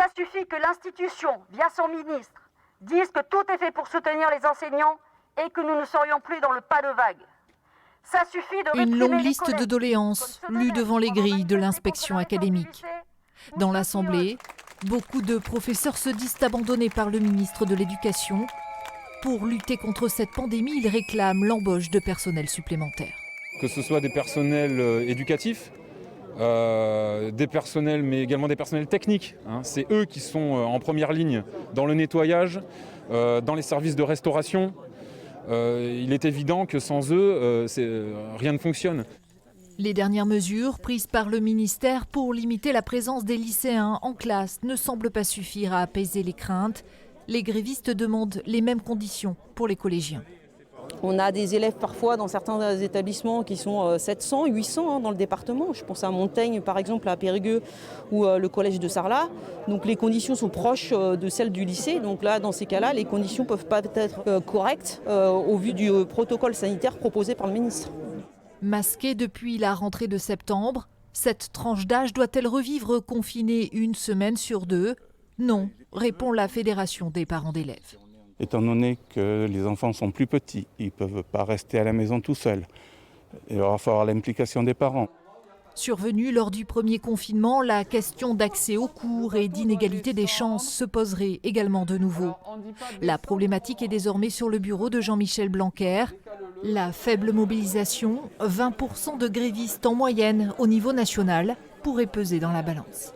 Ça suffit que l'institution, via son ministre, dise que tout est fait pour soutenir les enseignants et que nous ne serions plus dans le pas de vague. Ça suffit de Une réprimer longue les liste de collègues, doléances comme ceux lues d'élèves devant les pendant grilles de manifester l'inspection contre la réforme du académique. lycée, ou Dans ceux l'Assemblée, beaucoup de professeurs se disent abandonnés par le ministre de l'Éducation. Pour lutter contre cette pandémie, ils réclament l'embauche de personnel supplémentaire. Que ce soit des personnels éducatifs, des personnels, mais également des personnels techniques. C'est eux qui sont en première ligne dans le nettoyage, dans les services de restauration. Il est évident que sans eux, rien ne fonctionne. Les dernières mesures prises par le ministère pour limiter la présence des lycéens en classe ne semblent pas suffire à apaiser les craintes. Les grévistes demandent les mêmes conditions pour les collégiens. On a des élèves parfois dans certains établissements qui sont 700, 800 dans le département. Je pense à Montaigne par exemple, à Périgueux ou le collège de Sarlat. Donc les conditions sont proches de celles du lycée. Donc là, dans ces cas-là, les conditions ne peuvent pas être correctes au vu du protocole sanitaire proposé par le ministre. Masquée depuis la rentrée de septembre, cette tranche d'âge doit-elle revivre confinée une semaine sur 2 ? Non, répond la Fédération des parents d'élèves. Étant donné que les enfants sont plus petits, ils ne peuvent pas rester à la maison tout seuls. Il va falloir l'implication des parents. Survenue lors du premier confinement, la question d'accès aux cours et d'inégalité des chances se poserait également de nouveau. La problématique est désormais sur le bureau de Jean-Michel Blanquer. La faible mobilisation, 20% de grévistes en moyenne au niveau national, pourrait peser dans la balance.